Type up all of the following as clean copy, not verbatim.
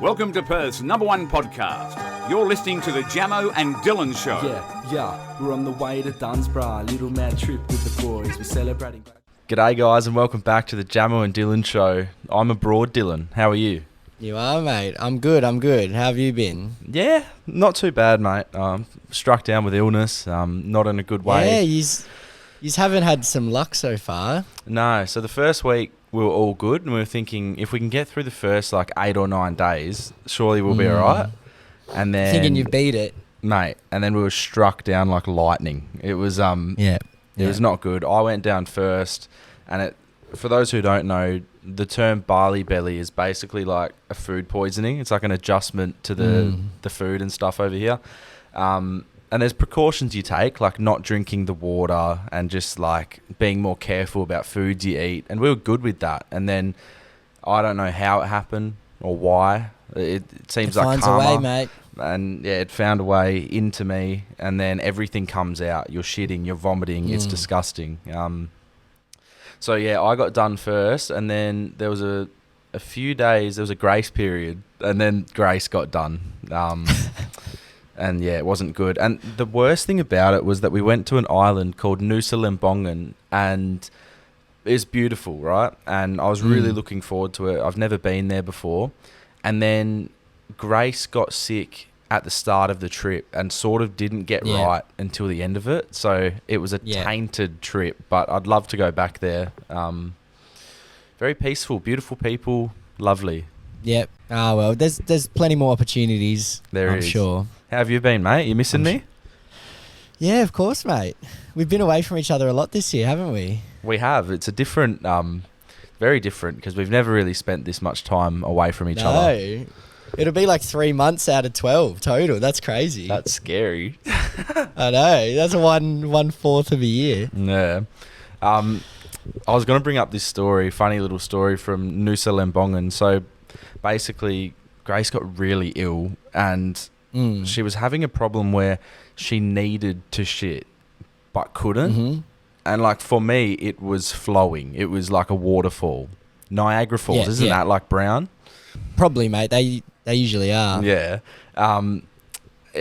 Welcome to Perth's #1 podcast. You're listening to the Jamo and Dylan Show. Yeah, we're on the way to Dunsborough. Little mad trip with the boys. We're celebrating. G'day guys and welcome back to the Jamo and Dylan Show. I'm abroad, Dylan. How are you? You are, mate. I'm good. How have you been? Yeah, not too bad, mate. Struck down with illness, not in a good way. Yeah, you haven't had some luck so far. No, so the first week we were all good and we were thinking if we can get through the first 8 or 9 days, surely we'll be alright. And then Thinking you beat it. Mate, and then we were struck down like lightning. It was It was not good. I went down first, and for those who don't know, the term Bali belly is basically like a food poisoning. It's like an adjustment to the food and stuff over here. And there's precautions you take, like not drinking the water and just like being more careful about foods you eat. And we were good with that. And then I don't know how it happened or why. It seems like finds karma. a way, mate. And yeah, it found a way into me, and then everything comes out. You're shitting, you're vomiting. It's disgusting. So yeah, I got done first, and then there was a few days. There was a grace period, and then Grace got done. And yeah, it wasn't good. And the worst thing about it was that we went to an island called Nusa Lembongan, and it's beautiful, right? And I was really looking forward to it. I've never been there before. And then Grace got sick at the start of the trip and sort of didn't get right until the end of it. So it was a tainted trip, but I'd love to go back there. Very peaceful, beautiful people, lovely. Yep. Ah, well, there's plenty more opportunities. I'm is. sure. How have you been, mate? You missing me? Yeah, of course, mate. We've been away from each other a lot this year, haven't we? We have. It's a different, very different, because we've never really spent this much time away from each other. No. It'll be like 3 months out of 12 total. That's crazy. That's scary. I know. That's 1/4 of a year. Yeah. I was going to bring up this story, funny little story from Nusa Lembongan. So basically, Grace got really ill, and she was having a problem where she needed to shit but couldn't. And like for me, it was flowing. It was like a waterfall. Niagara Falls, isn't that like brown? Probably, mate. They usually are. Yeah.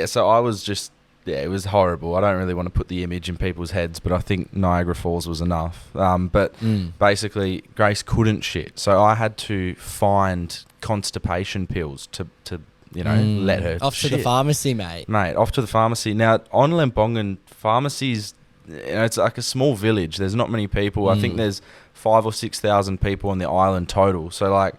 So I was just, it was horrible. I don't really want to put the image in people's heads, but I think Niagara Falls was enough. But basically, Grace couldn't shit. So I had to find constipation pills to let her off shit. to the pharmacy, mate. Mate, off to the pharmacy. Now, on Lembongan, pharmacies, it's like a small village. There's not many people. I think there's 5,000 or 6,000 people on the island total. So, like...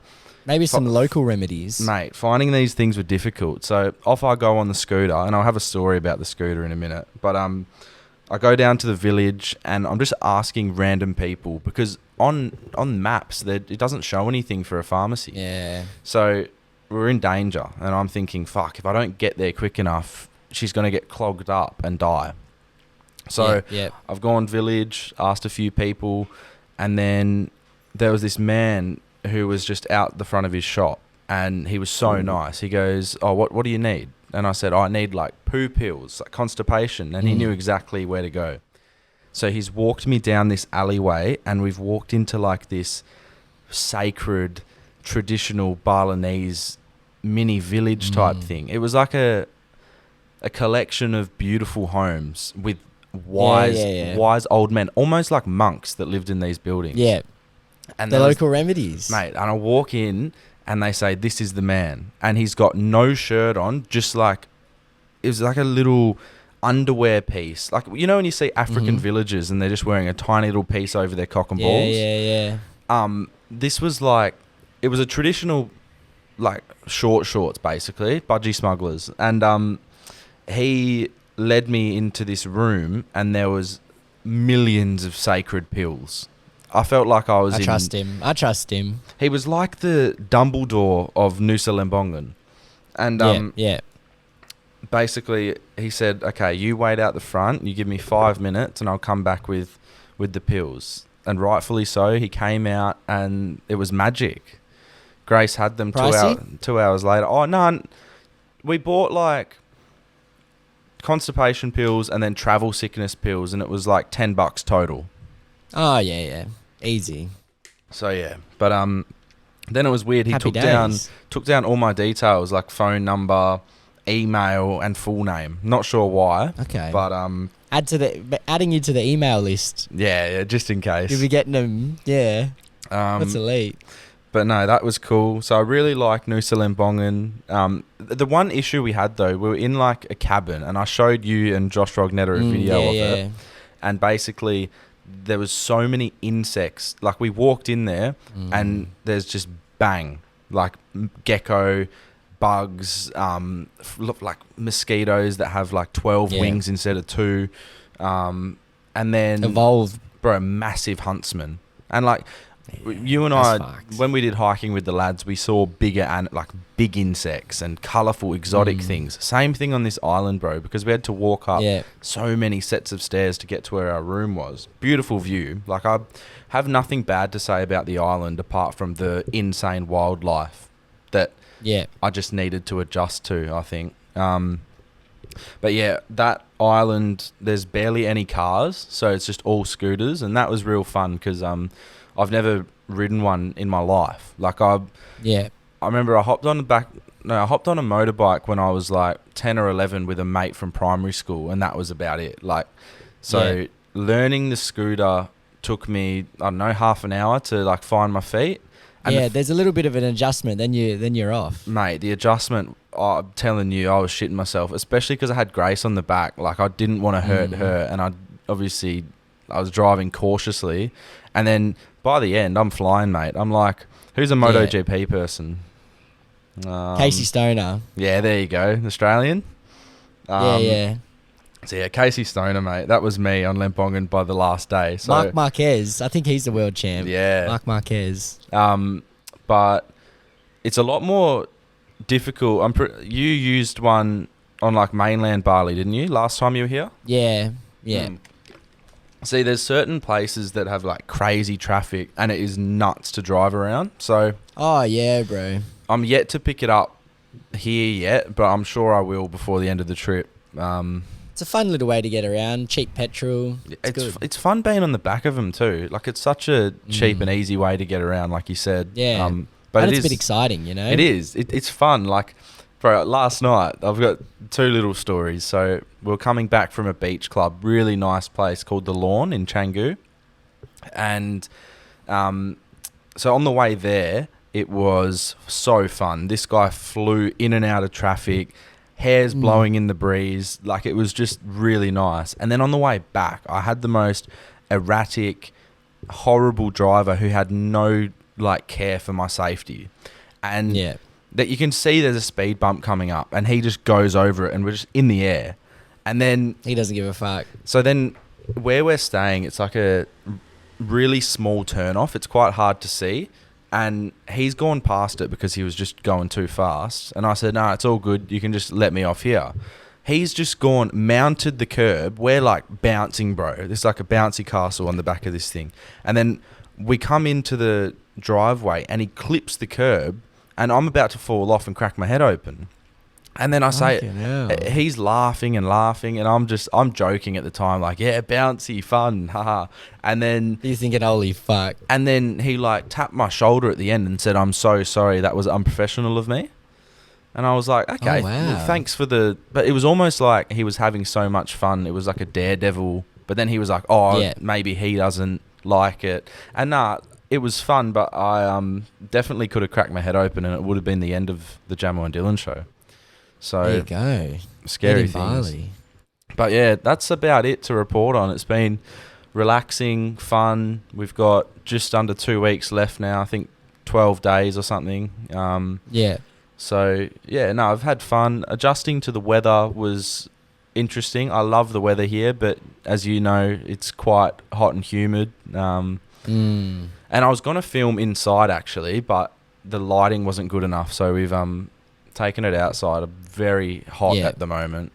Maybe some local remedies. Mate, finding these things were difficult. So, off I go on the scooter, and I'll have a story about the scooter in a minute. But I go down to the village, and I'm just asking random people, because on maps, it doesn't show anything for a pharmacy. Yeah. So... we're in danger, and I'm thinking, fuck, if I don't get there quick enough, she's going to get clogged up and die. So I've gone village, asked a few people, and then there was this man who was just out the front of his shop, and he was so nice. He goes, oh, what do you need? And I said, I need like poo pills, like constipation, and he knew exactly where to go. So he's walked me down this alleyway, and we've walked into like this sacred, traditional Balinese mini village type thing. It was like a collection of beautiful homes with wise old men, almost like monks that lived in these buildings. Yeah. And the local remedies. Mate, and I walk in and they say, this is the man. And he's got no shirt on, just like, it was like a little underwear piece. Like, you know when you see African villages and they're just wearing a tiny little piece over their cock and balls? Yeah. This was like, it was a traditional, like, short shorts, basically, budgie smugglers. And he led me into this room, and there was millions of sacred pills. I felt like I was I trust him. He was like the Dumbledore of Nusa Lembongan. And basically, he said, okay, you wait out the front, you give me 5 minutes, and I'll come back with the pills. And rightfully so, he came out, and it was magic. Grace had them 2 hours later. Oh, no. We bought like constipation pills and then travel sickness pills, and it was like $10 total. Oh, yeah. Easy. So, yeah. But Then it was weird. He Happy took down all my details, like phone number, email, and full name. Not sure why. Okay. But adding you to the email list. yeah, just in case. You'll be getting them. Yeah. That's elite. But no, that was cool. So I really like Nusa Lembongan. The one issue we had though, we were in like a cabin, and I showed you and Josh Rognetta a video of it. And basically, there was so many insects. Like we walked in there, and there's just bang, like gecko, bugs, like mosquitoes that have like 12 wings instead of 2, and then evolved, bro, massive huntsman. And like you and I, when we did hiking with the lads, we saw big insects and colourful exotic things. Same thing on this island, bro, because we had to walk up so many sets of stairs to get to where our room was. Beautiful view. Like I have nothing bad to say about the island apart from the insane wildlife that I just needed to adjust to, I think. But yeah, that island, there's barely any cars, so it's just all scooters, and that was real fun because I've never ridden one in my life. Like I remember I hopped on a motorbike when I was like 10 or 11 with a mate from primary school, and that was about it. Like, so learning the scooter took me, I don't know, half an hour to like find my feet. And there's a little bit of an adjustment, then you're off. Mate, the adjustment, I'm telling you, I was shitting myself, especially because I had Grace on the back. Like I didn't want to hurt her, and I was driving cautiously, and then by the end, I'm flying, mate. I'm like, who's a MotoGP person? Casey Stoner. Yeah, there you go. Australian. So yeah, Casey Stoner, mate. That was me on Lembongan by the last day. So, Mark Marquez. I think he's the world champ. Yeah. Mark Marquez. But it's a lot more difficult. You used one on like mainland Bali, didn't you? Last time you were here? Yeah. See, there's certain places that have like crazy traffic, and it is nuts to drive around. So, oh yeah, bro. I'm yet to pick it up here yet, but I'm sure I will before the end of the trip. It's a fun little way to get around. Cheap petrol. It's fun being on the back of them too. Like it's such a cheap and easy way to get around, like you said. Yeah. But it's a bit exciting, you know. It is. It's fun. Like, bro, last night I've got 2 little stories. So we were coming back from a beach club, really nice place called the Lawn in Canggu, and so on the way there, it was so fun. This guy flew in and out of traffic, hairs blowing in the breeze. Like, it was just really nice. And then on the way back, I had the most erratic, horrible driver who had no like care for my safety. And that you can see there's a speed bump coming up, and he just goes over it, and we're just in the air. And then he doesn't give a fuck. So then where we're staying, it's like a really small turn off. It's quite hard to see. And he's gone past it because he was just going too fast. And I said, no, it's all good. You can just let me off here. He's just gone, mounted the curb. We're like bouncing, bro. There's like a bouncy castle on the back of this thing. And then we come into the driveway, and he clips the curb, and I'm about to fall off and crack my head open. And then I say, he's laughing, and I'm joking at the time, like, yeah, bouncy, fun, haha. And then you're thinking, holy fuck. And then he like tapped my shoulder at the end and said, I'm so sorry, that was unprofessional of me. And I was like, okay, well, thanks for the... But it was almost like he was having so much fun. It was like a daredevil. But then he was like, maybe he doesn't like it. And it was fun, but I definitely could have cracked my head open, and it would have been the end of the Jamo and Dylan show. So there you go. Scary things. Bali. But yeah, that's about it to report on. It's been relaxing, fun. We've got just under 2 weeks left now. I think 12 days or something. So yeah, no, I've had fun. Adjusting to the weather was interesting. I love the weather here, but as you know, it's quite hot and humid. And I was going to film inside actually, but the lighting wasn't good enough. So we've taken it outside. Very hot at the moment.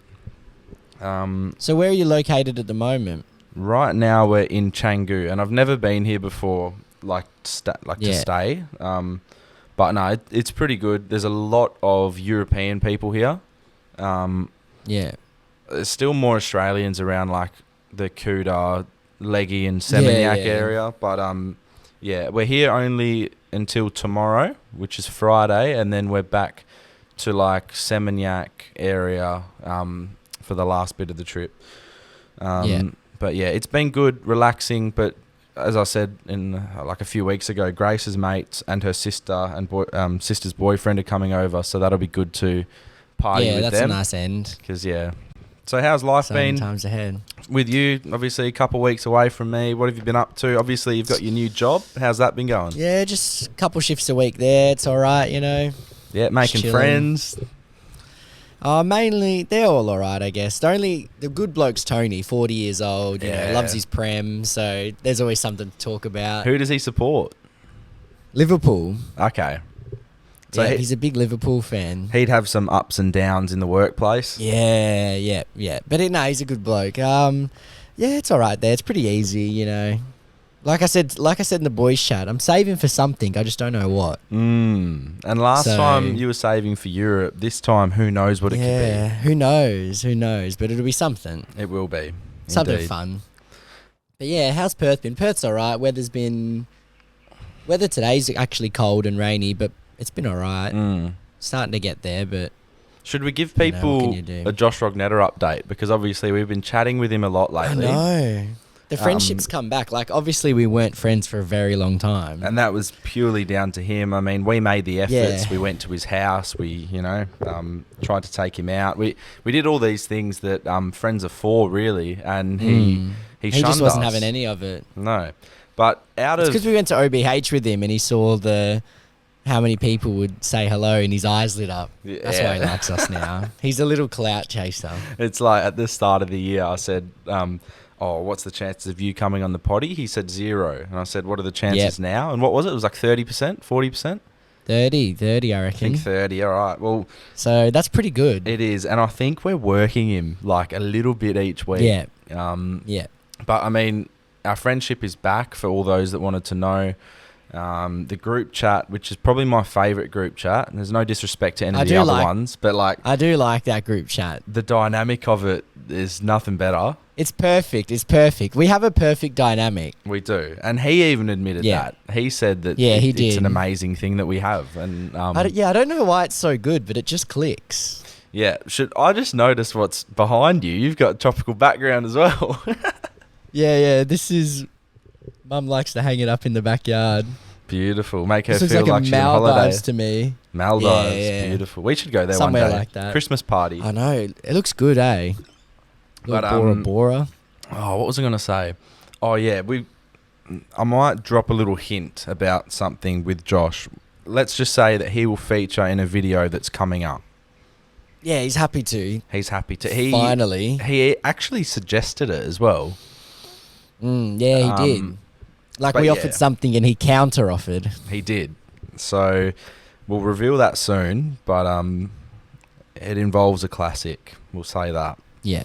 So where are you located at the moment? Right now we're in Canggu, and I've never been here before, to stay. But no, it's pretty good. There's a lot of European people here. There's still more Australians around, like the Kuta, Leggy and Seminyak area. But we're here only until tomorrow, which is Friday, and then we're back to like Seminyak area for the last bit of the trip. But yeah, it's been good, relaxing. But as I said like a few weeks ago, Grace's mates and her sister and sister's boyfriend are coming over, so that'll be good to party with them. Yeah, that's a nice end. Because so how's life been? Times ahead. With you, obviously a couple of weeks away from me. What have you been up to? Obviously, you've got your new job. How's that been going? Yeah, just a couple shifts a week there. It's all right, you know. Yeah, making Chilling. friends. Mainly, they're all right, I guess. The good bloke's Tony, 40 years old, you know, loves his Prem, so there's always something to talk about. Who does he support? Liverpool. Okay. So Yeah, he's a big Liverpool fan. he'd have some ups and downs in the workplace. Yeah. But he's a good bloke. Yeah, it's all right there. It's pretty easy, you know. Like I said in the boys' chat, I'm saving for something. I just don't know what. And last time you were saving for Europe. This time, who knows what it could Yeah, who knows? But it'll be something. be. It will be. Something Indeed. fun. But yeah, how's Perth been? Perth's all right. Weather today's actually cold and rainy, but it's been all right. Starting to get there, but... Should we give what people can you do? a Josh Rognetter update? Because obviously we've been chatting with him a lot lately. I know. The friendship's come back. Like, obviously we weren't friends for a very long time. And that was purely down to him. I mean, we made the efforts. Yeah. We went to his house. We, tried to take him out. We did all these things that friends are for, really. And he shunned just wasn't us. having any of it. No. But It's because we went to OBH with him and he saw how many people would say hello and his eyes lit up. Yeah. That's why he likes us now. He's a little clout chaser. It's like at the start of the year, I said, what's the chances of you coming on the potty? He said 0. And I said, what are the chances now? And what was it? It was like 30%, 40%? 30, I I reckon. think 30, all right. Well, So that's pretty good. it is. And I think we're working him like a little bit each week. Yeah. But I mean, our friendship is back for all those that wanted to know. The group chat, which is probably my favourite group chat, and there's no disrespect to any of the other ones, but like I do like that group chat. the dynamic of it is nothing better. It's perfect. We have a perfect dynamic. We do. And he even admitted Yeah. that. He said that he it's did. an amazing thing that we have. And I don't know why it's so good, but it just clicks. yeah, should I just notice what's behind you? You've got tropical background as well. Yeah. This is... Mum likes to hang it up in the backyard. Beautiful. Make her This looks feel like like a she's on holiday. Maldives to me. Maldives. Yeah. Beautiful. We should go there Somewhere one day. like that. Christmas party. I know. It looks good, eh? But, Bora Bora. Oh, what was I going to say? Oh, yeah. I might drop a little hint about something with Josh. Let's just say that he will feature in a video that's coming up. Yeah, he's happy to. He's happy to. Finally. He actually suggested it as well. Yeah, he did. Like, but we yeah. offered something and he counter-offered. He did. So we'll reveal that soon, but it involves a classic. We'll say that. Yeah.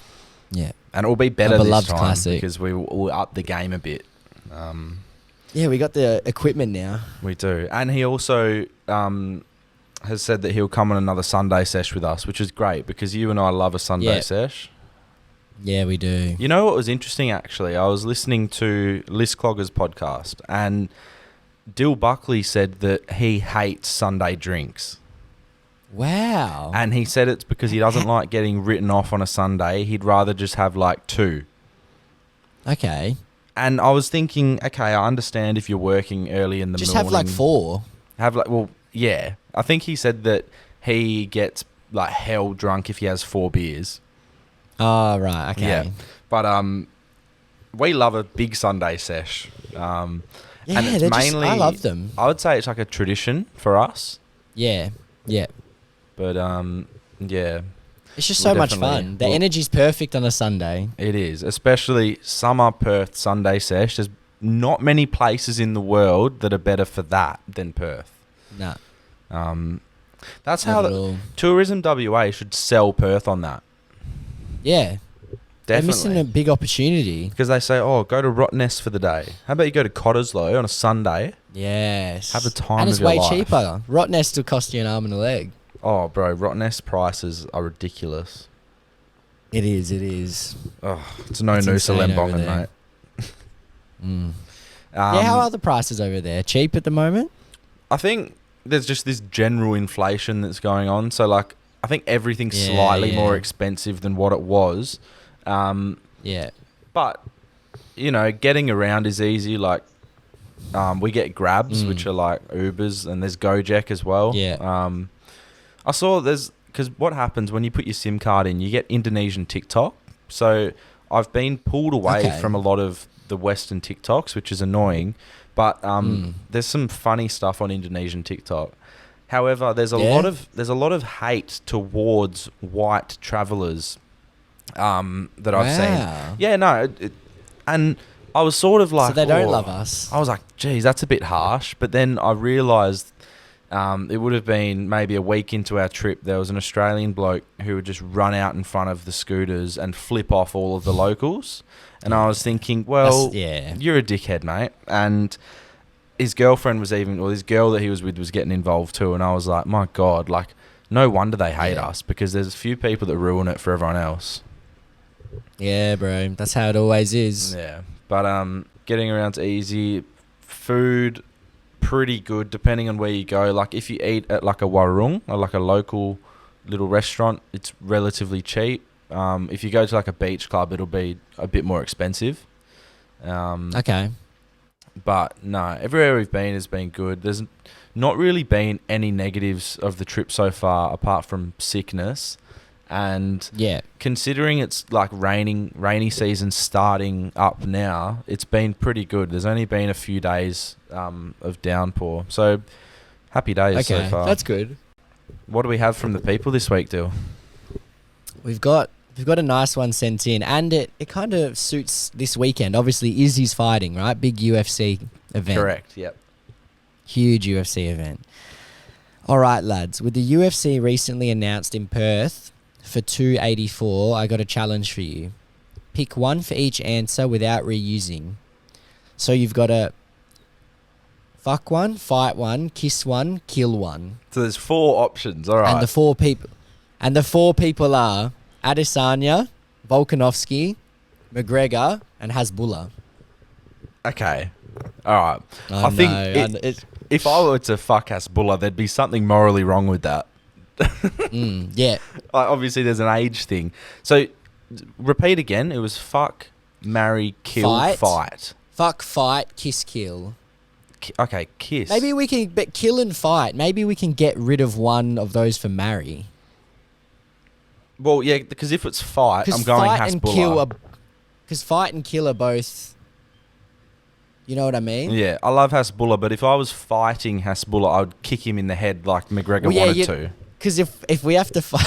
And it'll be better A this beloved time classic. because we'll up the game a bit. Yeah, we got the equipment now. We do. And he also has said that he'll come on another Sunday sesh with us, which is great because you and I love a Sunday sesh. Yeah, we do. You know what was interesting, actually? I was listening to List Clogger's podcast, and Dill Buckley said that he hates Sunday drinks. Wow. And he said it's because he doesn't like getting written off on a Sunday. He'd rather just have like 2. Okay. And I was thinking, okay, I understand if you're working early in the Just morning. have like 4. Yeah. I think he said that he gets like hell drunk if he has 4 beers. Oh, right. Okay. Yeah. But we love a big Sunday sesh. And it's mainly, I love them. I would say it's like a tradition for us. Yeah. But yeah. It's just We'll so much definitely- fun. The energy's perfect on a Sunday. It is, especially summer Perth Sunday sesh. There's not many places in the world that are better for that than Perth. Nah. That's Not how at all. Tourism WA should sell Perth on that. Yeah. They're missing Definitely. a big opportunity. Because they say, oh, go to Rottnest for the day. How about you go to Cottesloe on a Sunday? Yes. Have the time and of it's your way life. cheaper. Rottnest will cost you an arm and a leg. Oh, bro, Rottnest prices are ridiculous. It is. Oh, it's no It's Noosa insane over Lembongan, there. mate. Yeah, how are the prices over there? Cheap at the moment? I think there's just this general inflation that's going on. So, like, I think everything's slightly more expensive than what it was. Yeah. But, you know, getting around is easy. Like, we get Grabs, which are like Ubers, and there's Gojek as well. Yeah. I saw because what happens when you put your SIM card in, you get Indonesian TikTok. So I've been pulled away from a lot of the Western TikToks, which is annoying. But there's some funny stuff on Indonesian TikTok. However, there's a lot of hate towards white travellers that I've seen. Yeah, no, and I was sort of like, so they don't love us. I was like, geez, that's a bit harsh. But then I realised it would have been maybe a week into our trip. There was an Australian bloke who would just run out in front of the scooters and flip off all of the locals. And I was thinking, well, you're a dickhead, mate. And his girlfriend was his girl that he was with was getting involved too. And I was like, my God, like, no wonder they hate us, because there's a few people that ruin it for everyone else. Yeah, bro. That's how it always is. Yeah. But getting around's easy. Food, pretty good depending on where you go. Like, if you eat at like a warung or like a local little restaurant, it's relatively cheap. If you go to like a beach club, it'll be a bit more expensive. Okay. But no, everywhere we've been has been good. There's not really been any negatives of the trip so far, apart from sickness. And considering it's like rainy season starting up now, it's been pretty good. There's only been a few days of downpour, so happy days so far. That's good. What do we have from the people this week, Dyl? We've got a nice one sent in, and it kind of suits this weekend. Obviously, Izzy's fighting, right? Big UFC event. Correct. Yep. Huge UFC event. All right, lads. With the UFC recently announced in Perth for 284, I got a challenge for you. Pick one for each answer without reusing. So you've got to fuck one, fight one, kiss one, kill one. So there's 4 options. All right. And the four people are Adesanya, Volkanovski, McGregor, and Hasbulla. Okay. All right. I think if I were to fuck Hasbulla, there'd be something morally wrong with that. Yeah. Obviously, there's an age thing. So, repeat again. It was fuck, marry, kill, fight. Fuck, fight, kiss, kill. Okay, kiss. Maybe we can, but kill and fight. Maybe we can get rid of one of those for marry. Well, yeah, because if it's fight, I'm going Hasbulla. Because fight and kill are both. You know what I mean? Yeah, I love Hasbulla, but if I was fighting Hasbulla, I would kick him in the head like McGregor wanted to. Because if we have to fight,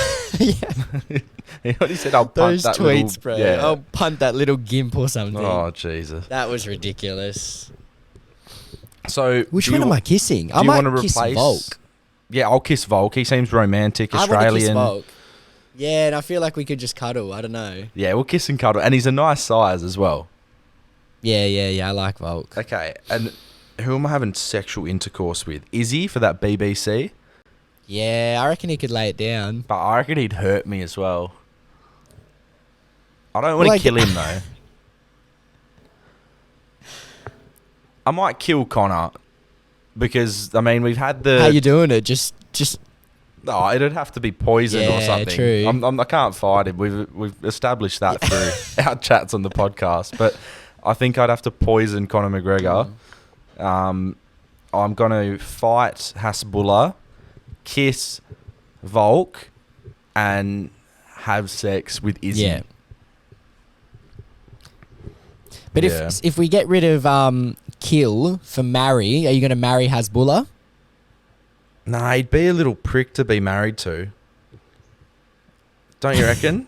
He already said I'll punt those that tweets, little, bro. Yeah. I'll punt that little gimp or something. Oh Jesus, that was ridiculous. So which one am I kissing? I might kiss Volk. Yeah, I'll kiss Volk. He seems romantic, Australian. I want to kiss Volk. Yeah, and I feel like we could just cuddle. I don't know. Yeah, we'll kiss and cuddle, and he's a nice size as well. Yeah. I like Volk. Okay, and who am I having sexual intercourse with? Izzy for that BBC? Yeah, I reckon he could lay it down. But I reckon he'd hurt me as well. I don't want to kill him, though. I might kill Connor because, I mean, we've had the... How you doing it? Just... Oh, it'd have to be poison or something. True. I can't fight him. We've established that through our chats on the podcast. But I think I'd have to poison Conor McGregor. I'm going to fight Hasbulla, kiss Volk, and have sex with Izzy. Yeah. But if we get rid of kill for marry, are you going to marry Hasbulla? Nah, he'd be a little prick to be married to. Don't you reckon?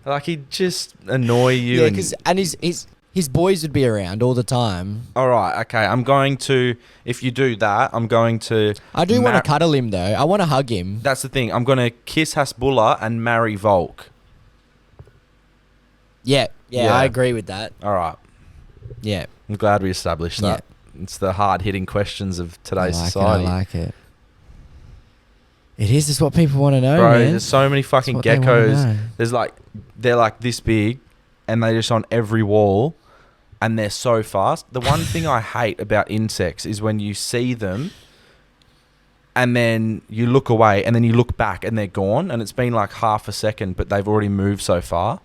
Like, he'd just annoy you. Yeah, and his boys would be around all the time. All right, okay. I'm going to... If you do that, I'm going to... I do want to cuddle him, though. I want to hug him. That's the thing. I'm going to kiss Hasbulla and marry Volk. Yeah, I agree with that. All right. Yeah. I'm glad we established that. Yeah. It's the hard-hitting questions of today's society. I like it. It is. It's what people want to know, bro, man. There's so many fucking geckos. They're like this big, and they're just on every wall. and they're so fast. The one thing I hate about insects is when you see them and then you look away and then you look back and they're gone and it's been like half a second, but they've already moved so far.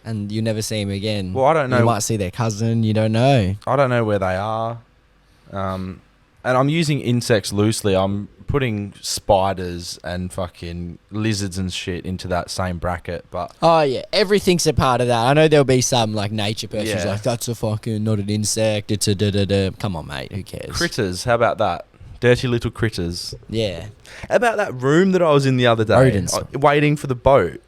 And you never see them again. Well, I don't know. You might see their cousin. You don't know. I don't know where they are. And I'm using insects loosely. I'm putting spiders and fucking lizards and shit into that same bracket, but Oh yeah, everything's a part of that. I know there'll be some like nature person who's Yeah. like, that's a fucking not an insect. It's a da-da-da. Come on, mate. Who cares? critters, how about that? Dirty little critters. Yeah. How about that room that I was in the other day, Rodents. waiting for the boat?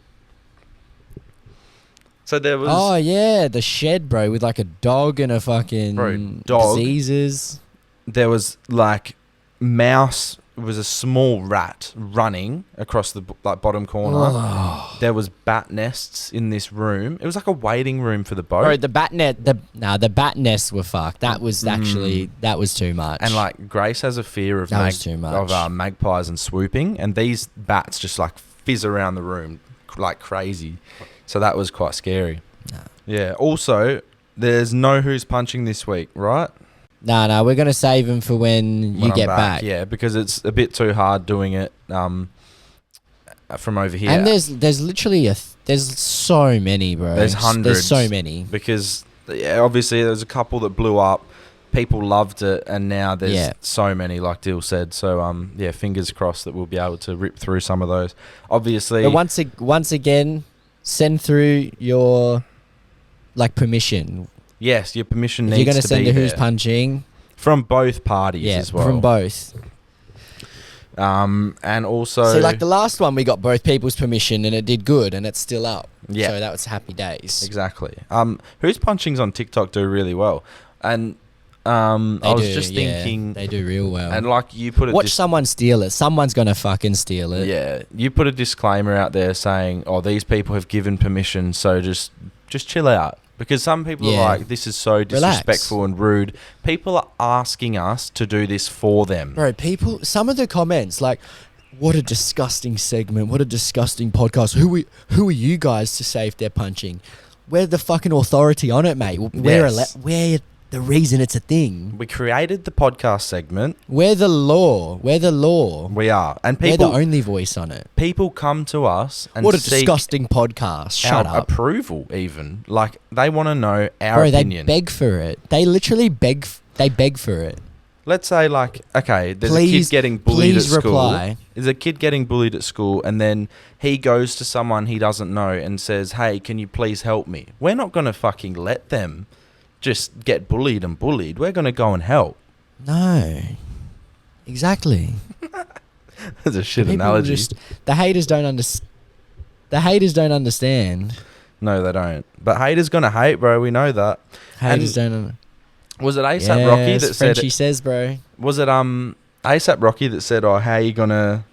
So there was Oh yeah, the shed, bro, with like a dog and a fucking dog. diseases. there was like mouse. It was a small rat running across the like bottom corner. There was bat nests in this room. It was like a waiting room for the boat. Bro, the bat nests were fucked. That was actually that was too much. And like Grace has a fear of That was too much. magpies and swooping, and these bats just like fizz around the room like crazy. So that was quite scary. Nah. Yeah. Also, there's no who's punching this week, right? No, we're gonna save them for when you I'm get back. Yeah, because it's a bit too hard doing it from over here. And there's literally there's so many, bro. There's hundreds. There's so many. Because obviously there's a couple that blew up. People loved it, and now there's Yeah. so many, like Dyl said. So fingers crossed that we'll be able to rip through some of those. Obviously, But once again, send through your permission. yes, your permission If needs you're gonna to send be a who's there. punching, From both parties yeah, as well. from both. And also, So like the last one, we got both people's permission, and it did good, and it's still up. Yeah. So that was happy days. exactly. Who's punchings on TikTok do really well, and I was just thinking, they do real well. and like you put it. Watch someone steal it. Someone's gonna fucking steal it. Yeah, you put a disclaimer out there saying, "Oh, these people have given permission, so just chill out." Because some people Yeah. are like, "This is so disrespectful and rude." People are asking us to do this for them. Bro, some of the comments like, "What a disgusting segment! What a disgusting podcast! Who are you guys to say if they're punching? We're the fucking authority on it, mate. Yes. We're the reason it's a thing. We created the podcast segment. We're the law. We're the law. We are, and We're people the only voice on it. people come to us and What a seek disgusting podcast! Shut our up, approval. Even like they want to know our bro. opinion. They beg for it. They literally beg. They beg for it. Let's say like, okay, there's a Please- kid getting bullied at please school. reply. There's a kid getting bullied at school, and then he goes to someone he doesn't know and says, "Hey, can you please help me?" We're not gonna fucking let them just get bullied and bullied. We're gonna go and help. No, exactly. That's a shit People analogy. the haters don't understand. The haters don't understand. No, they don't. But haters gonna hate, bro. We know that. Haters don't. Was it ASAP Rocky that said? Frenchie says, bro. Was it ASAP Rocky that said, "Oh, how you gonna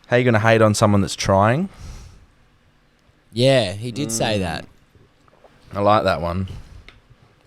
hate on someone that's trying?" Yeah, he did say that. I like that one.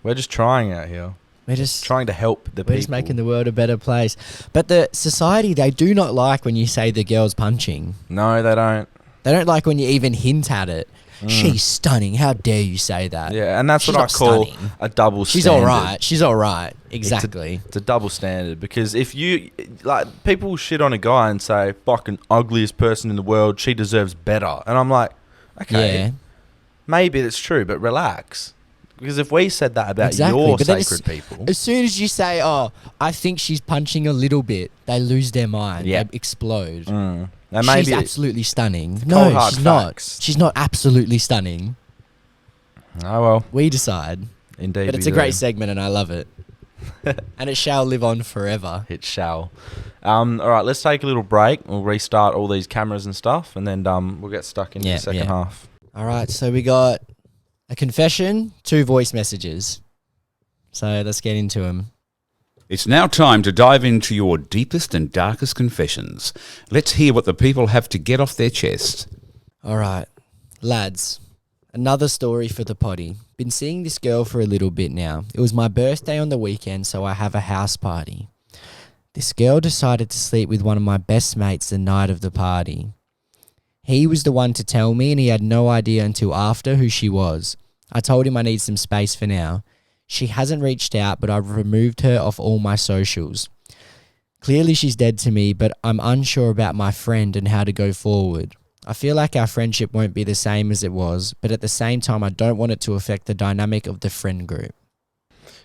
We're just trying out here, We're just trying to help the we're people. just making the world a better place. But the society, they do not like when you say the girl's punching. No, they don't. They don't like when you even hint at it. She's stunning. How dare you say that? Yeah, and that's She's what I not call stunning. a double She's standard. all right. She's all right. Exactly. It's a double standard, because if you like, people shit on a guy and say, "Fucking ugliest person in the world, she deserves better," and I'm like, okay, Yeah. maybe that's true, but relax. Because if we said that about Exactly, your but then sacred people, As soon as you say, "Oh, I think she's punching a little bit," they lose their mind. Yeah. They explode. and maybe She's absolutely stunning. cold, No, hard she's not. facts. She's not absolutely stunning. oh well, We decide. indeed. But it's we a great do. segment, and I love it. And it shall live on forever. It shall. All right, let's take a little break. We'll restart all these cameras and stuff, and then we'll get stuck into Yeah, the second yeah. half. All right, so we got a confession, 2 voice messages. So let's get into them. It's now time to dive into your deepest and darkest confessions. Let's hear what the people have to get off their chest. All right, lads, another story for the potty. Been seeing this girl for a little bit now. It was my birthday on the weekend, so I have a house party. This girl decided to sleep with one of my best mates the night of the party. He was the one to tell me, and he had no idea until after who she was. I told him I need some space for now. She hasn't reached out, but I've removed her off all my socials. Clearly she's dead to me, but I'm unsure about my friend and how to go forward. I feel like our friendship won't be the same as it was, but at the same time, I don't want it to affect the dynamic of the friend group.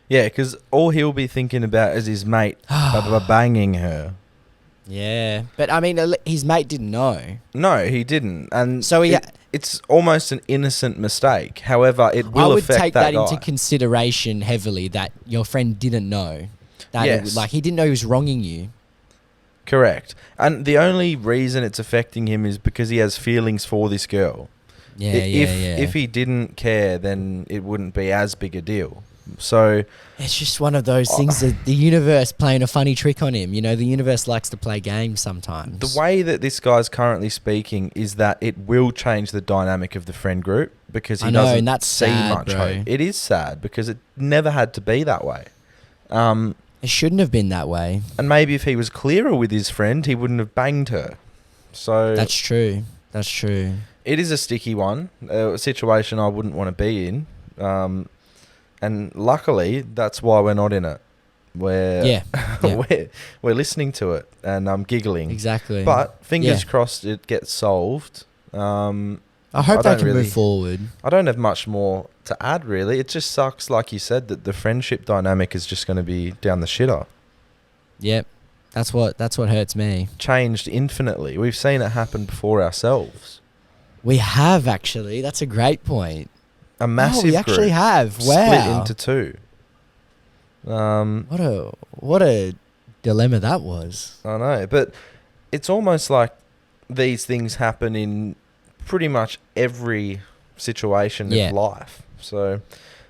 Yeah, because all he'll be thinking about is his mate banging her. Yeah, but I mean, his mate didn't know. No, he didn't. And so it's almost an innocent mistake. However, it will affect that guy. I would take that into consideration heavily, that your friend didn't know. That yes. He didn't know he was wronging you. Correct. And the only reason it's affecting him is because he has feelings for this girl. Yeah, If he didn't care, then it wouldn't be as big a deal. So it's just one of those things that the universe playing a funny trick on him. You know, the universe likes to play games sometimes. The way that this guy's currently speaking is that it will change the dynamic of the friend group because he doesn't and that's see sad, much bro. hope. It is sad because it never had to be that way. It shouldn't have been that way. And maybe if he was clearer with his friend, he wouldn't have banged her. So that's true. That's true. It is a sticky one, a situation I wouldn't want to be in. And luckily, that's why we're not in it. We're we're listening to it, and I'm giggling. Exactly. But fingers crossed, it gets solved. I hope they can move forward. I don't have much more to add, really. It just sucks, like you said, that the friendship dynamic is just going to be down the shitter. Yep. That's what hurts me. Changed infinitely. We've seen it happen before ourselves. We have, actually. That's a great point. A massive we actually group have. Wow. split into two. What a dilemma that was. I know, but it's almost like these things happen in pretty much every situation of life. So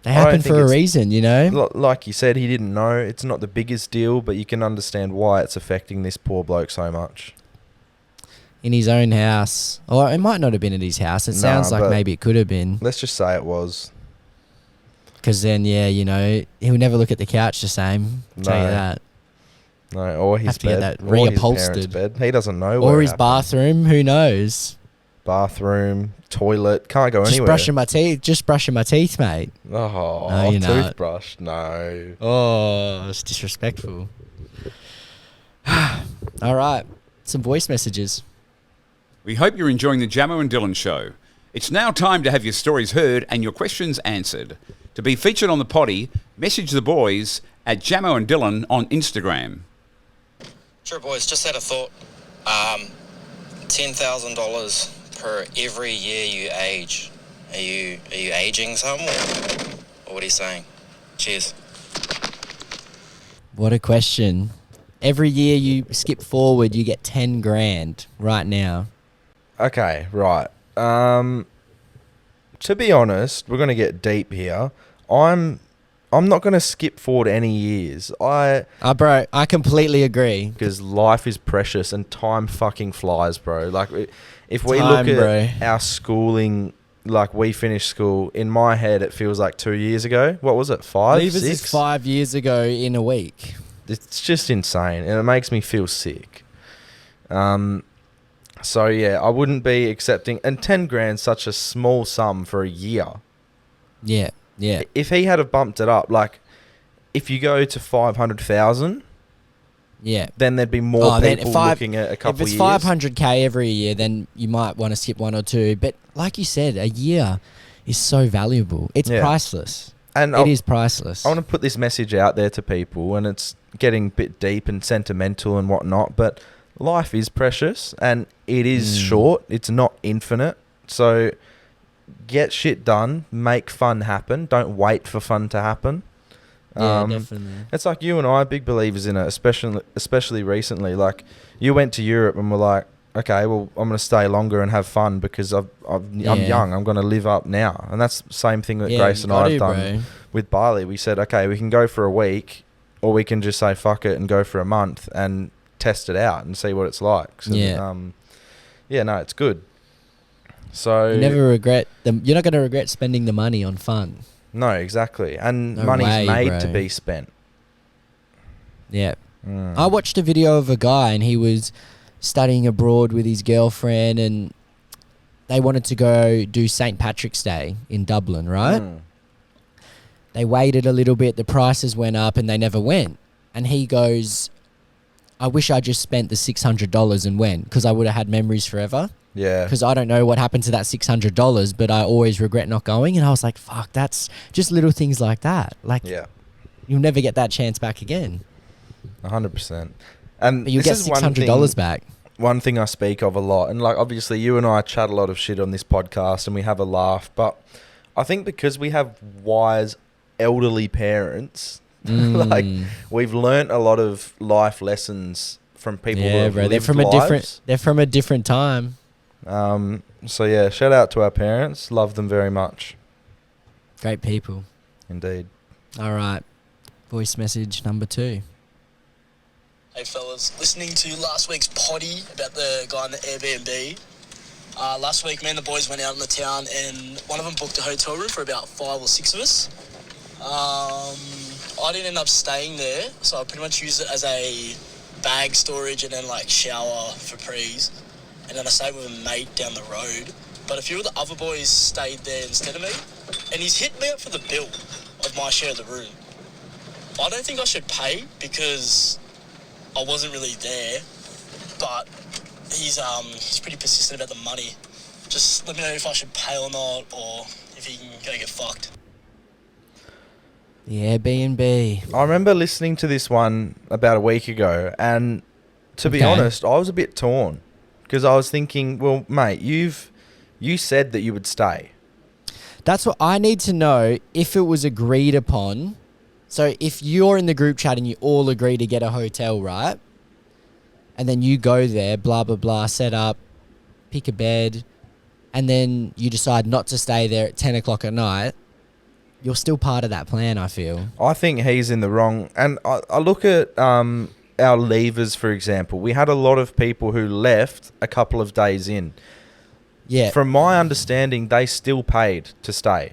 they happen for a reason, you know? Like you said, he didn't know. It's not the biggest deal, but you can understand why it's affecting this poor bloke so much. In his own house. Or it might not have been at his house. It sounds like maybe it could have been. Let's just say it was. Because then, you know, he'll never look at the couch the same. I'll tell you that. No, or his have to bed. get that or his reupholstered. parents' bed. He doesn't know. Or his bathroom. Who knows? Bathroom, toilet. Can't go anywhere. Just brushing my teeth, mate. Oh, no, you're toothbrush. No. Oh, it's disrespectful. All right. Some voice messages. We hope you're enjoying the Jamo and Dylan show. It's now time to have your stories heard and your questions answered. To be featured on the Poddy, message the boys at Jamo and Dylan on Instagram. Sure, boys. Just had a thought. $10,000 per every year you age. Are you aging some, or what are you saying? Cheers. What a question. Every year you skip forward, you get 10 grand right now. Okay, right. To be honest, we're going to get deep here. I'm not going to skip forward any years. Bro, I completely agree. Because life is precious and time fucking flies, bro. Like, if we look at our schooling, like we finished school, in my head it feels like 2 years ago. What was it, 5, Leavers 6? is 5 years ago in a week. It's just insane, and it makes me feel sick. So yeah, I wouldn't be accepting, and 10 grand's such a small sum for a year. Yeah. If he had have bumped it up, like if you go to 500,000, then there'd be more people looking at a couple of years. If it's 500k every year, then you might want to skip one or two. But like you said, a year is so valuable. It's priceless. And it is priceless. I want to put this message out there to people, and it's getting a bit deep and sentimental and whatnot, but life is precious and it is short. It's not infinite. So get shit done, make fun happen. Don't wait for fun to happen. Yeah, definitely. It's like you and I are big believers in it, especially recently. Like, you went to Europe and were like, okay, well, I'm going to stay longer and have fun because I'm young. I'm going to live up now. And that's the same thing that Grace and I have done with Bali. We said, okay, we can go for a week, or we can just say fuck it and go for a month and test it out and see what it's like. So, it's good. So you're not going to regret spending the money on fun. No, exactly. And money's made to be spent. Yeah. I watched a video of a guy, and he was studying abroad with his girlfriend, and they wanted to go do St. Patrick's Day in Dublin, right? they waited a little bit, the prices went up and they never went. And he goes, I wish I just spent the $600 and went, because I would have had memories forever. Yeah. Because I don't know what happened to that $600, but I always regret not going. And I was like, fuck, that's just little things like that. Like, Yeah. you'll never get that chance back again. 100%. And But you'll this get is $600 back. one thing I speak of a lot, and like obviously you and I chat a lot of shit on this podcast and we have a laugh, but I think because we have wise elderly parents, like we've learnt a lot of life lessons from people who have lived they're from lives. they're from a different time. So yeah, shout out to our parents. Love them very much. Great people. Indeed. All right. Voice message number 2. Hey fellas, listening to last week's Poddy about the guy in the Airbnb. Last week, me and the boys went out in the town and one of them booked a hotel room for about 5 or 6 of us. I didn't end up staying there, so I pretty much used it as a bag storage and then like shower for prees. And then I stayed with a mate down the road. But a few of the other boys stayed there instead of me. And he's hit me up for the bill of my share of the room. I don't think I should pay because I wasn't really there, but he's pretty persistent about the money. Just let me know if I should pay or not, or if he can go get fucked. The Airbnb. I remember listening to this one about a week ago, and to be Okay. honest, I was a bit torn because I was thinking, well, mate, you said that you would stay. That's what I need to know, if it was agreed upon. So if you're in the group chat and you all agree to get a hotel, right? And then you go there, blah, blah, blah, set up, pick a bed, and then you decide not to stay there at 10 o'clock at night, you're still part of that plan, I feel. I think he's in the wrong. And I look at our leavers, for example. We had a lot of people who left a couple of days in. Yeah. From my understanding, they still paid to stay.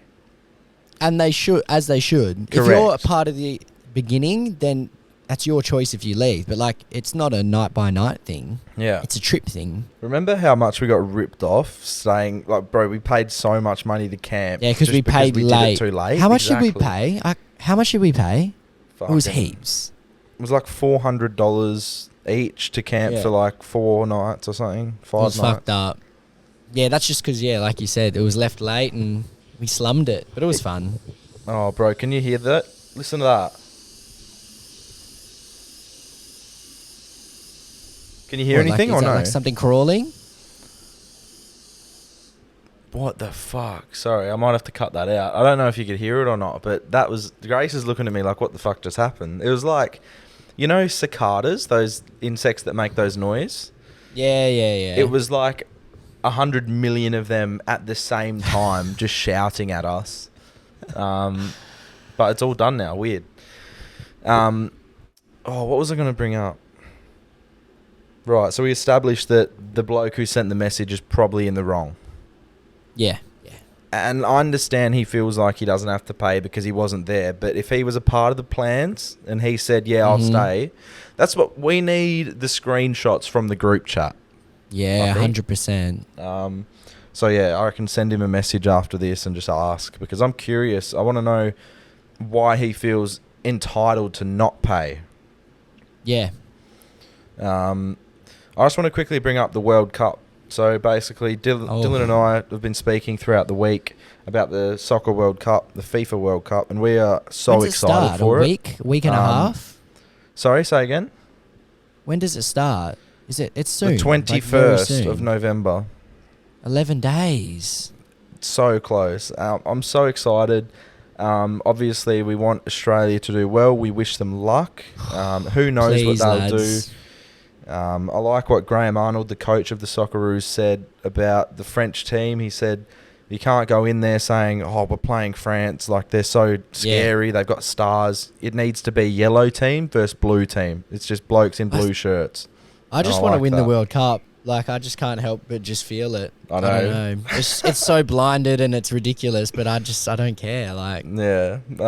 And they should, as they should. If you're a part of the beginning, then that's your choice if you leave. But like, it's not a night by night thing. Yeah. It's a trip thing. Remember how much we got ripped off staying? Like, bro, we paid so much money to camp. Yeah, because just we paid we late. did it too late. How much Exactly. did we pay? How much did we pay? It was Fucking- heaps. It was like $400 each to camp Yeah. for like 4 nights or something. 5 It was nights. fucked up. Yeah, that's just because, yeah, like you said, it was left late and we slummed it. But it was fun. Oh, bro, can you hear that? Listen to that. Can you hear What, anything like, or is that no? like something crawling? What the fuck? Sorry, I might have to cut that out. I don't know if you could hear it or not, but that was... Grace is looking at me like, what the fuck just happened? It was like, you know cicadas, those insects that make those noise? Yeah. It was like 100 million of them at the same time just shouting at us. But it's all done now. Weird. What was I going to bring up? Right, so we established that the bloke who sent the message is probably in the wrong. Yeah. And I understand he feels like he doesn't have to pay because he wasn't there. But if he was a part of the plans and he said, yeah, I'll stay, that's what we need, the screenshots from the group chat. Yeah, I think. 100%. So, yeah, I can send him a message after this and just ask because I'm curious. I want to know why he feels entitled to not pay. Yeah. I just want to quickly bring up the World Cup. So basically, Dylan and I have been speaking throughout the week about the Soccer World Cup, the FIFA World Cup, and we are so When's it excited start? for a it. week and a half? Sorry, say again? When does it start? It's soon. The like very 21st soon. of November. 11 days. So close. I'm so excited. Obviously, we want Australia to do well. We wish them luck. Who knows Please, what they'll lads. do. I like what Graham Arnold, the coach of the Socceroos, said about the French team. He said, you can't go in there saying, oh, we're playing France. Like, they're so scary. They've got stars. It needs to be yellow team versus blue team. It's just blokes in blue shirts. I just I want to like win the that. World Cup. Like, I just can't help but just feel it. I don't know. know. It's so blinded and it's ridiculous, but I don't care. Like, Yeah. But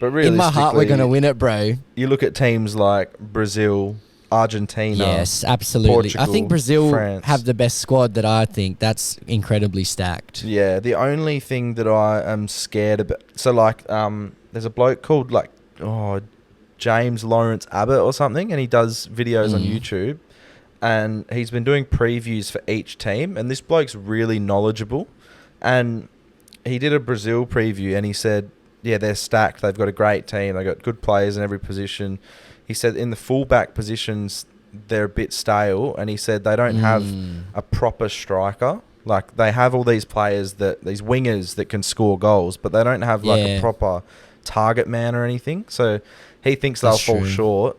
realistically, in my heart, we're going to win it, bro. you look at teams like Brazil, Argentina. Yes, absolutely. I Portugal, think Brazil France. have the best squad that I think. That's incredibly stacked. Yeah, the only thing that I am scared about... So, like, there's a bloke called, like, James Lawrence Abbott or something, and he does videos on YouTube, and he's been doing previews for each team, and this bloke's really knowledgeable, and he did a Brazil preview, and he said, yeah, they're stacked. They've got a great team. They've got good players in every position. He said in the fullback positions, they're a bit stale, and he said they don't have a proper striker. Like, they have all these players, these wingers that can score goals, but they don't have like a proper target man or anything. So he thinks they'll fall short.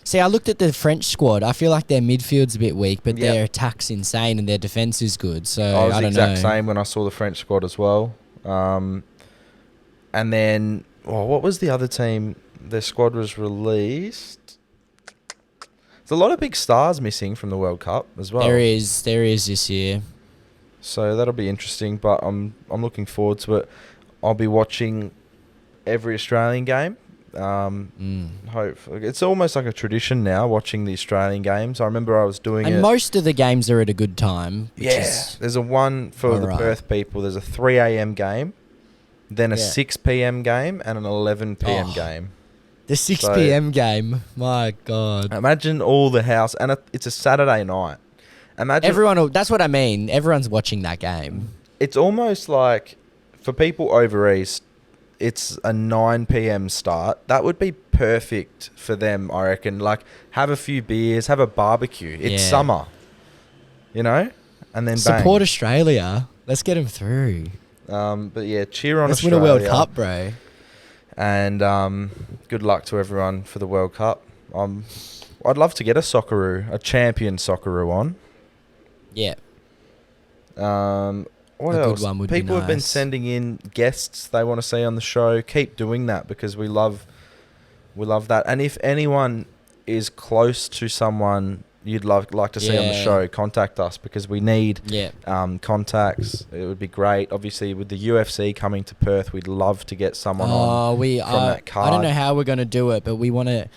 See, I looked at the French squad. I feel like their midfield's a bit weak, but their attack's insane and their defense is good. So I was I the don't exact know. same when I saw the French squad as well. And then, what was the other team? Their squad was released. There's a lot of big stars missing from the World Cup as well. There is this year. So that'll be interesting, but I'm looking forward to it. I'll be watching every Australian game. Hopefully, it's almost like a tradition now, watching the Australian games. I remember I was doing it. And most of the games are at a good time. There's a one for the Perth people. There's a 3 a.m. game, then a 6 p.m. game, and an 11 p.m. game. The 6 p.m. game. My God. Imagine all the house, and it's a Saturday night. Imagine everyone. That's what I mean. Everyone's watching that game. It's almost like, for people over east, it's a 9 p.m. start. That would be perfect for them, I reckon. Like, have a few beers, have a barbecue. It's summer, and then bang. Support Australia. Let's get them through. But yeah, cheer on Let's Australia. win a World Cup, bro. And good luck to everyone for the World Cup. I'd love to get a champion Socceroo on. Yeah. What A else? good one would be People have been nice. sending in guests they want to see on the show. Keep doing that, because we love that. And if anyone is close to someone you'd like to see on the show, contact us, because we need contacts. It would be great. Obviously, with the UFC coming to Perth, we'd love to get someone on from that card. I don't know how we're going to do it, but we're going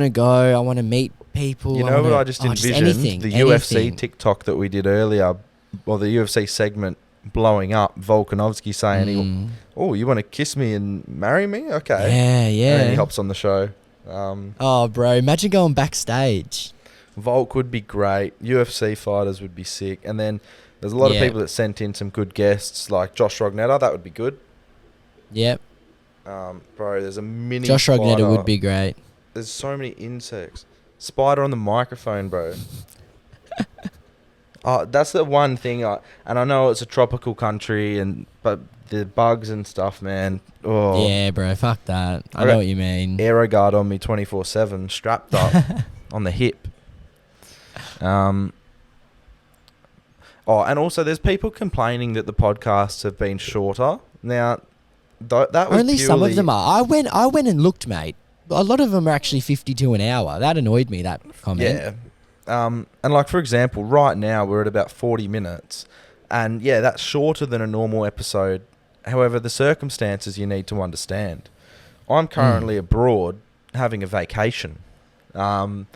to go. I want to meet people. You know what I just envisioned? The UFC TikTok that we did earlier, or the UFC segment blowing up, Volkanovski saying, you want to kiss me and marry me? Okay. Yeah. And then he hops on the show. Bro, imagine going backstage. Volk would be great. UFC fighters would be sick. And then there's a lot of people that sent in some good guests, like Josh Rognetta. That would be good. Yep. Bro, there's a mini Josh spider. Rognetta would be great. There's so many insects. Spider on the microphone, bro. That's the one thing. And I know it's a tropical country, but the bugs and stuff, man. Oh. Yeah, bro. Fuck that. I know what you mean. AeroGuard on me 24/7, strapped up on the hip. And also there's people complaining that the podcasts have been shorter. Now, that was only some of them are. I went and looked, mate. A lot of them are actually 52 an hour. That annoyed me, that comment. Yeah. And like, for example, right now we're at about 40 minutes. And yeah, that's shorter than a normal episode. However, the circumstances you need to understand. I'm currently abroad having a vacation. And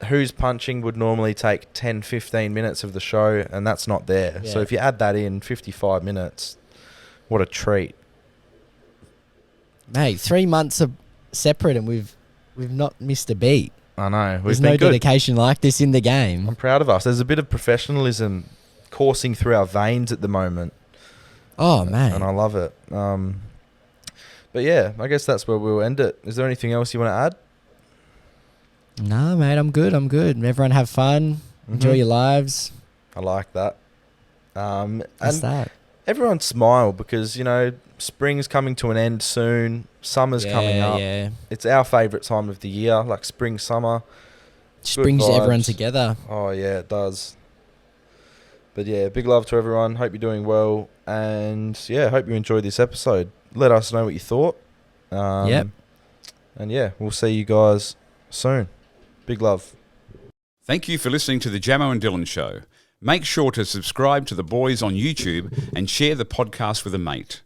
Who's Punching would normally take 10, 15 minutes of the show, and that's not there. Yeah. So if you add that in, 55 minutes, what a treat. Mate, 3 months are separate and we've not missed a beat. I know. There's no dedication like this in the game. I'm proud of us. There's a bit of professionalism coursing through our veins at the moment. Oh, man. And I love it. But yeah, I guess that's where we'll end it. Is there anything else you want to add? No, mate, I'm good. Everyone have fun. Enjoy your lives. I like that. That's that. Everyone smile, because, spring's coming to an end soon. Summer's coming up. Yeah. It's our favourite time of the year, like spring, summer. Just Good brings vibes. everyone together. Oh, yeah, it does. But yeah, big love to everyone. Hope you're doing well. And yeah, hope you enjoyed this episode. Let us know what you thought. Yep. And yeah, we'll see you guys soon. Big love. Thank you for listening to the Jamo and Dylan Show. Make sure to subscribe to the boys on YouTube and share the podcast with a mate.